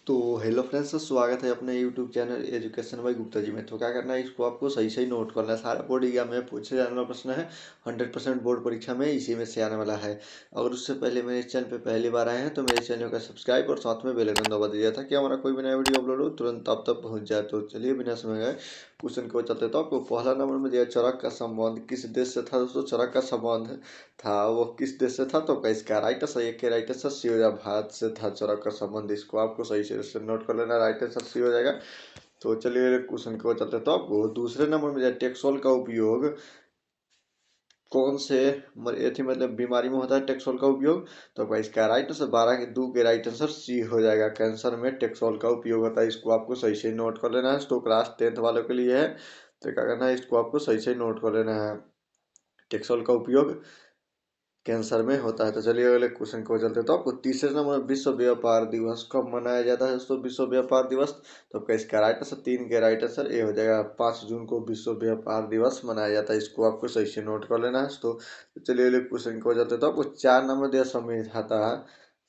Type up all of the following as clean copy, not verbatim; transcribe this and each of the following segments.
तो hello friends, स्वागत है अपने YouTube channel education by Gupta ji में। तो क्या करना है, इसको आपको सही सही नोट करना है। सारा बोर्ड एग्जाम में पूछे जाने वाला प्रश्न है। 100% बोर्ड परीक्षा में इसी में से आने वाला है। अगर उससे पहले मेरे इस चैनल पे पहली बार आए हैं तो मेरे चैनल का सब्सक्राइब और साथ में बेल आइकन दबा दीजिए ताकि हमारा कोई भी नया वीडियो अपलोड हो तुरंत आप तक पहुंच जाए। तो चलिए बिना समय गए क्वेश्चन को चलते। तो आपको पहला नंबर में दिया, चरक का संबंध किस देश से था। दोस्तों, चरक का संबंध था वो किस देश से था। तो इसका राइट आंसर, एक के राइट आंसर सी हो जाएगा, भारत से था चरक का संबंध। इसको आपको सही से नोट कर लेना, राइट आंसर सी हो जाएगा। तो चलिए क्वेश्चन को चलते। तो आपको दूसरे नंबर में टेक्सोल का उपयोग कौन से एथी मतलब बीमारी में होता है टेक्सोल का उपयोग। तो इसका राइट आंसर 12 के 2 के राइट आंसर सी हो जाएगा। कैंसर में टेक्सोल का उपयोग होता है। इसको आपको सही से नोट कर लेना है। तो क्लास 10th वालों के लिए है। तो क्या करना है, इसको आपको सही से नोट कर लेना है। टेक्सोल का उपयोग कैंसर में होता है। तो चलिए अगले क्वेश्चन को चलते हैं। तो आपको तीसरे नंबर में विश्व व्यापार दिवस कब मनाया जाता है। दोस्तों, विश्व व्यापार दिवस, तो आपका इसका राइट आंसर 3 के राइट आंसर ए हो जाएगा। 5 जून को विश्व व्यापार दिवस मनाया जाता है। इसको आपको सही से नोट कर लेना है। तो चलिए अगले क्वेश्चन को चलते हैं। तो आपको 4 नंबर दिया,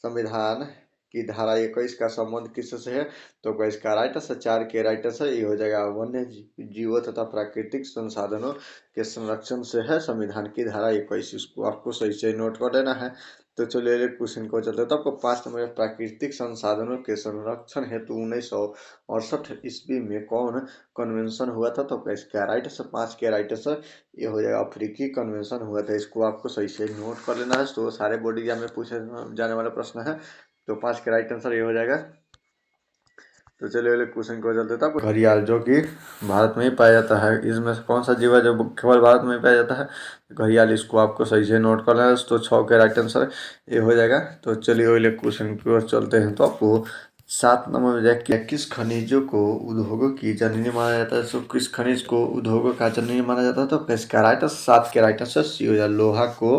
संविधान की धारा 21 का संबंध किससे है। तो इसका राइट आंसर 4 के राइट आंसर ये हो जाएगा। वन्य जीवों तथा प्राकृतिक संसाधनों के संरक्षण से है संविधान की धारा 21। इसको आपको सही से नोट कर लेना है। तो चलिए क्वेश्चन को चलते हैं। तो आपको 5 नंबर प्राकृतिक संसाधनों के संरक्षण हेतु 1968 ईस्वी में कौन कन्वेंशन हुआ था। तो इसका राइट आंसर 5 के राइट आंसर ये हो जाएगा, अफ्रीकी कन्वेंशन हुआ था। इसको आपको सही से नोट कर लेना है। तो सारे बोर्ड एग्जाम में पूछे जाने वाला प्रश्न है। तो 5 के राइट आंसर ये हो जाएगा। तो चलिए अगले क्वेश्चन को चलते था। घड़ियाल जो कि भारत में ही पाया जाता है, इसमें से कौन सा जीव है जो केवल भारत में ही पाया जाता है। घड़ियाल, इसको आपको सही से नोट करना है। तो 6 के राइट आंसर ये हो जाएगा। तो चलिए अगले क्वेश्चन की ओर चलते हैं। तो आपको 7 नंबर में देखिए, किस खनिजों को उद्योगों की जननी माना जाता है। तो किस खनिज को उद्योगों का जननी माना जाता है। तो इसका राइट आंसर 7 के राइट आंसर सी हो जाए, लोहा को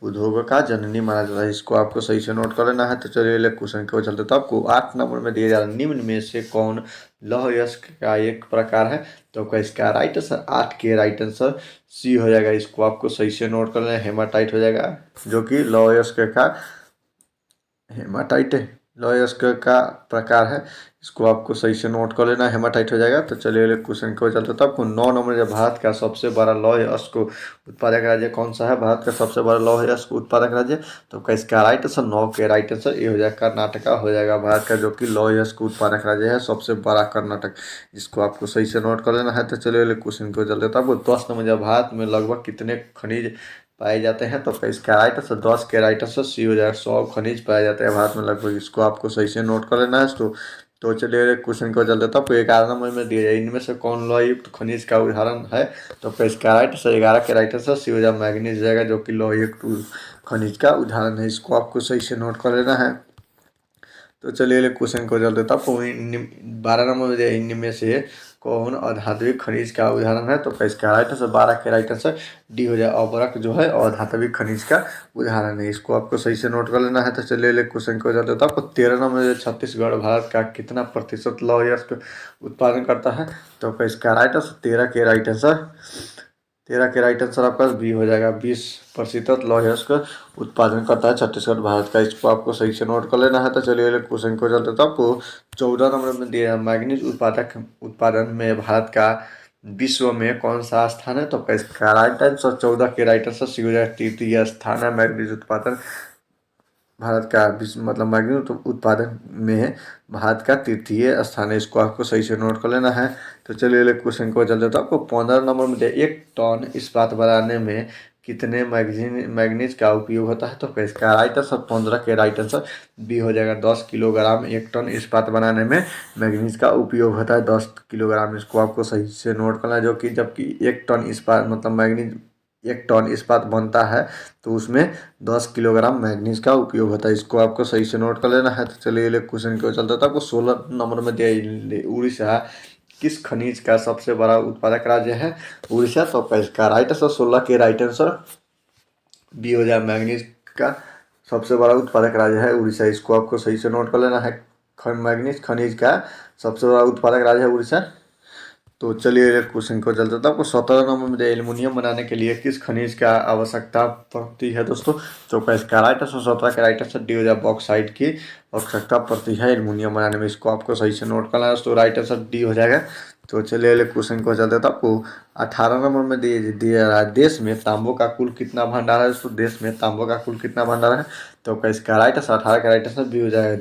उद्योगों का जननी माना जाता है। इसको आपको सही से नोट कर लेना है। तो चलिए अगले क्वेश्चन की ओर चलते। तो आपको 8 नंबर में दिया जा रहा है, निम्न में से कौन लौह यस्क का एक प्रकार है। तो इसका राइट आंसर 8 के राइट आंसर सी हो जाएगा। इसको आपको सही से नोट कर लेना, हेमाटाइट हो जाएगा, जो कि लौह यस्क का हेमाटाइट लॉयस्क का प्रकार है। इसको आपको सही से नोट कर लेना, हेमाटाइट हो जाएगा। तो चलिए अगले क्वेश्चन को चलते। तो आपको 9 नंबर, भारत का सबसे बड़ा लौह अयस्क उत्पादक राज्य कौन सा है। भारत का सबसे बड़ा लौह अयस्क उत्पादक राज्य, तो इसका राइट आंसर 9 के राइट आंसर ये हो जाएगा, कर्नाटका हो जाएगा। भारत का जो कि लौह अयस्क उत्पादक राज्य है सबसे बड़ा कर्नाटक। इसको आपको सही से नोट कर लेना है। तो चलिए अगले क्वेश्चन को चलते। तो आपको 10 नंबर, भारत में लगभग कितने खनिज पाए जाते हैं। तो इसका राइट आंसर 10 के राइट आंसर सी हो जाएगा। 100 खनिज पाए जाते हैं भारत में लगभग। इसको आपको सही से नोट कर लेना है। तो चलिए क्वेश्चन को चल देता हूँ। 11 नंबर में दिया जाए, इनमें से कौन लौह युक्त खनिज का उदाहरण है। तो इसका राइट आंसर 11 के राइट आंसर सी हो जाएगा, मैग्नीज जाएगा, जो कि लौह युक्त खनिज का उदाहरण है। इसको आपको सही से नोट कर लेना है। तो चलिए अगले क्वेश्चन को चल देता हूँ। 12 नंबर में दिया, इनमें से कौन अधात्विक खनिज का उदाहरण है। तो इसका राइट आंसर 12 के राइट आंसर डी हो जाए, अवरक जो है अधात्विक खनिज का उदाहरण है। इसको आपको सही से नोट कर लेना है। तो चलिए अगले क्वेश्चन को चल देता हूँ। आपको 13 नंबर में, छत्तीसगढ़ भारत का कितना प्रतिशत लौह अयस्क उत्पादन करता है। तो इसका राइट आंसर 13 के राइट आंसर आपका बी हो जाएगा। 20% लौह अयस्क उत्पादन करता है छत्तीसगढ़ भारत का। इसको आपको सही से नोट कर लेना है। तो चलिए अगले क्वेश्चन को चलते। तो आपको 14 नंबर में दिया, मैग्नीज उत्पादन में भारत का विश्व में कौन सा स्थान है। तो इसका राइट आंसर 14 के राइट आंसर सी हो जाएगा, तृतीय स्थान है मैग्नीज उत्पादन भारत का। विश्व मतलब मैग्नीज उत्पादन में भारत का तृतीय स्थान है। इसको आपको सही से नोट कर लेना है। तो चलिए अगले क्वेश्चन को चलते। तो आपको 15 नंबर में 1 टन इस्पात बनाने में कितने मैग्नीज का उपयोग होता है। तो इसका राइट आंसर 15 के राइट आंसर बी हो जाएगा। 10 किलोग्राम 1 टन इस्पात बनाने में मैग्नीज का उपयोग होता है, 10 किलोग्राम। इसको आपको सही से नोट करना है, जो कि जबकि 1 टन इस्पात मतलब मैग्नीज 1 टन इस्पात बनता है तो उसमें 10 किलोग्राम मैग्नीज का उपयोग होता है। इसको आपको सही से नोट कर लेना है। तो चलिए अगले क्वेश्चन को चलता था। आपको 16 नंबर में दिया, उड़ीसा किस खनिज का सबसे बड़ा उत्पादक राज्य है। उड़ीसा, तो इसका राइट आंसर 16 के राइट आंसर बी हो जाए, मैग्नीज का सबसे बड़ा उत्पादक राज्य है उड़ीसा। इसको आपको सही से नोट कर लेना है। मैग्नीज खनिज का सबसे बड़ा उत्पादक राज्य है उड़ीसा। तो चलिए क्वेश्चन को चलते था। आपको 17 नंबर में एल्युमिनियम बनाने के लिए किस खनिज का आवश्यकता पड़ती है दोस्तों? तो इसका राइट आंसर 17 का राइट आंसर डी हो जाए, बॉक्साइट की आवश्यकता पड़ती है एल्युमिनियम बनाने में। इसको आपको सही से नोट करना है दोस्तों, राइट आंसर डी हो जाएगा। तो चलिए क्वेश्चन को चलते था। आपको 18 नंबर में दिया रहा है, देश में तांबों का कुल कितना भंडार है दोस्तों? देश में तांबों का कुल कितना भंडार है? तो इसका राइट आंसर 18 का राइट आंसर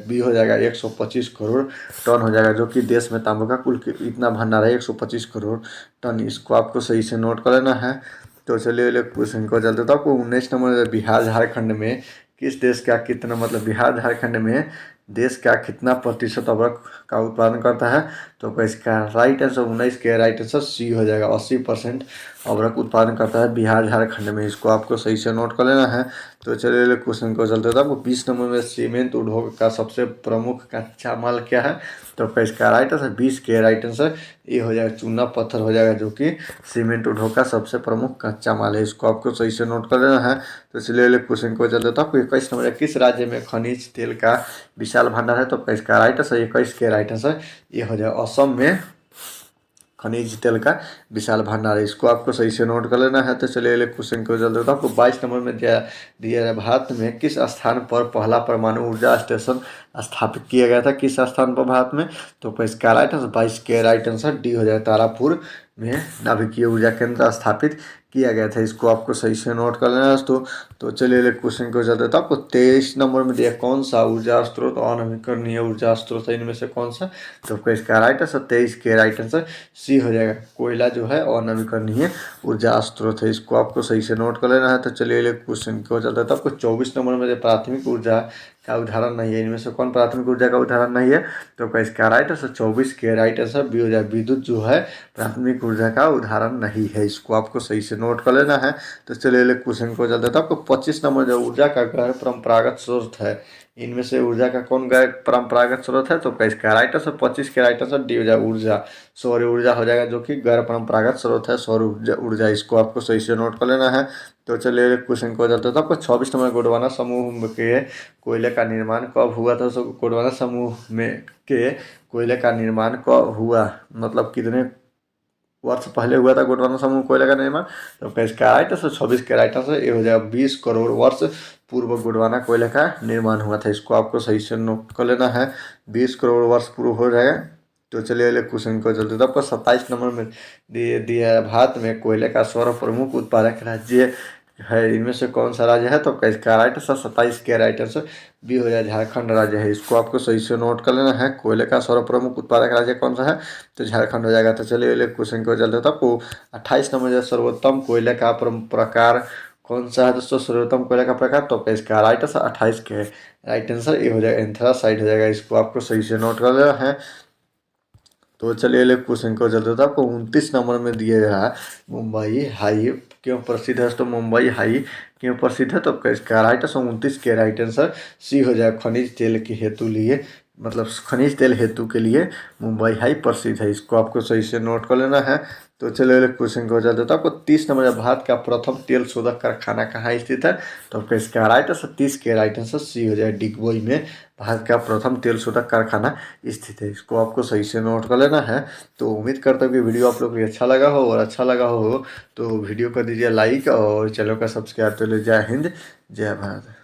बी हो जाएगा 125 करोड़ टन हो जाएगा, जो कि देश में तांबे का कुल इतना भंडार है 125 करोड़ टन। इसको आपको सही से नोट कर लेना है। तो चलिए क्वेश्चन को चलते तो आपको 19 नंबर बिहार झारखंड में किस देश का कितना, मतलब बिहार झारखंड में देश का कितना प्रतिशत अवरक का उत्पादन करता है? तो इसका राइट आंसर 19 के राइट आंसर सी हो जाएगा, 80% अवरक उत्पादन करता है बिहार झारखंड में। इसको आपको सही से नोट कर लेना है। तो चलिए क्वेश्चन को चलते थे। आपको 20 नंबर में सीमेंट उद्योग का सबसे प्रमुख कच्चा माल क्या है? तो इसका राइट आंसर 20 के राइट आंसर ये हो जाएगा, चूना पत्थर हो जाएगा, जो कि सीमेंट उद्योग का सबसे प्रमुख कच्चा माल है। इसको आपको सही से नोट कर लेना है। तो चलिए क्वेश्चन को चलते तो आपको 21 नंबर, किस राज्य में खनिज तेल का विशाल भंडार है? तो इसका राइट आंसर 21 के राइट आंसर ये हो जाएगा, असम में खनिज तेल का विशाल भंडार है। इसको आपको सही से नोट कर लेना है। तो चलिए क्वेश्चन को चलते तो आपको 22 नंबर में दिया है, भारत में किस स्थान पर पहला परमाणु ऊर्जा स्टेशन स्थापित किया गया था? किस स्थान पर भारत में? तो इसका राइट आंसर 22 के राइट आंसर डी हो जाए, तारापुर में नाभिकीय ऊर्जा केंद्र स्थापित किया गया था। इसको आपको सही से नोट कर लेना है दोस्तों। तो चलिए क्वेश्चन को चलते तो आपको 23 नंबर में दिया, कौन सा ऊर्जा स्रोत अनवीकरणीय ऊर्जा स्रोत है, इनमें से कौन सा? तो इसका राइट आंसर 23 के राइट आंसर सी हो जाएगा, कोयला जो है अनवीकरणीय ऊर्जा स्रोत है। इसको आपको सही से नोट कर लेना है। तो चलिए क्वेश्चन को चलता था। आपको 24 नंबर में प्राथमिक ऊर्जा का उदाहरण नहीं है, इनमें से कौन प्राथमिक ऊर्जा का उदाहरण नहीं है? तो इसका राइट आंसर 24 के राइट आंसर बी हो जाए, विद्युत जो है प्राथमिक ऊर्जा का उदाहरण नहीं है। इसको आपको सही से नोट कर लेना है। तो चलिए क्वेश्चन को चलते था। आपको 25 नंबर जो ऊर्जा का गैर परंपरागत स्रोत है, इनमें से ऊर्जा का कौन गैर परंपरागत स्रोत है? तो इसका राइट आंसर 25 के राइट आंसर डी हो जाए, ऊर्जा सौर ऊर्जा हो जाएगा, जो कि गैर परंपरागत स्रोत है सौर ऊर्जा। इसको आपको सही से नोट कर लेना है। तो चलिए क्वेश्चन को चलते तो आपको 26 नंबर, गोंडवाना समूह के कोयले का निर्माण कब हुआ था? तो गोंडवाना समूह में के कोयले का निर्माण कब हुआ, मतलब कितने वर्ष पहले हुआ था गोंडवाना समूह कोयले का निर्माण? तो इसका राइट आंसर 26 के राइट आंसर ये हो जाएगा, 20 करोड़ वर्ष पूर्व गोंडवाना कोयले का निर्माण हुआ था। इसको आपको सही से नोट कर लेना है, 20 करोड़ वर्ष पूर्व हो जाएगा। तो चलिए अगले क्वेश्चन को चलते तो आपको 27 नंबर में दिया है, भारत में कोयले का सर्वप्रमुख उत्पादक राज्य है, इनमें से कौन सा राज्य है? तो इसका राइट आंसर 27 के राइट आंसर बी हो जाए, झारखंड राज्य है। इसको आपको सही से नोट कर लेना है। कोयले का सर्वप्रमुख उत्पादक राज्य कौन सा है? तो झारखंड हो जाएगा। तो चलिए अगले क्वेश्चन को चलते तो आपको 28 नंबर जो सर्वोत्तम कोयले का प्रकार कौन सा है दोस्तों? सर्वोत्तम कोयले का प्रकार, तो इसका राइट आंसर 28 के राइट आंसर ये हो जाएगा, एंथ्रासाइट हो जाएगा। इसको आपको सही से नोट कर लेना है। तो चलिए अगले क्वेश्चन को चलते तो आपको 29 नंबर में दिया गया है, मुंबई हाई क्यों प्रसिद्ध है? तो मुंबई हाई क्यों प्रसिद्ध है? तो इसका राइट आंसर 29 के राइट आंसर सी हो जाए, खनिज तेल के हेतु लिए, मतलब खनिज तेल हेतु के लिए मुंबई हाई प्रसिद्ध है। इसको आपको सही से नोट कर लेना है। तो चलिए अगले क्वेश्चन को चलते तो आपको 30 नंबर, भारत का प्रथम तेल शोधक कारखाना कहाँ स्थित है? तो इसका राइट आंसर 30 के राइट आंसर सी हो जाए, डिगबोई में भारत का प्रथम तेल शोधक कारखाना स्थित है। इसको आपको सही से नोट कर लेना है। तो उम्मीद करता हूँ कि वीडियो आप लोग को अच्छा लगा हो, और अच्छा लगा हो तो वीडियो को दीजिए लाइक और चैनल का सब्सक्राइब। तो ले, जय हिंद, जय भारत।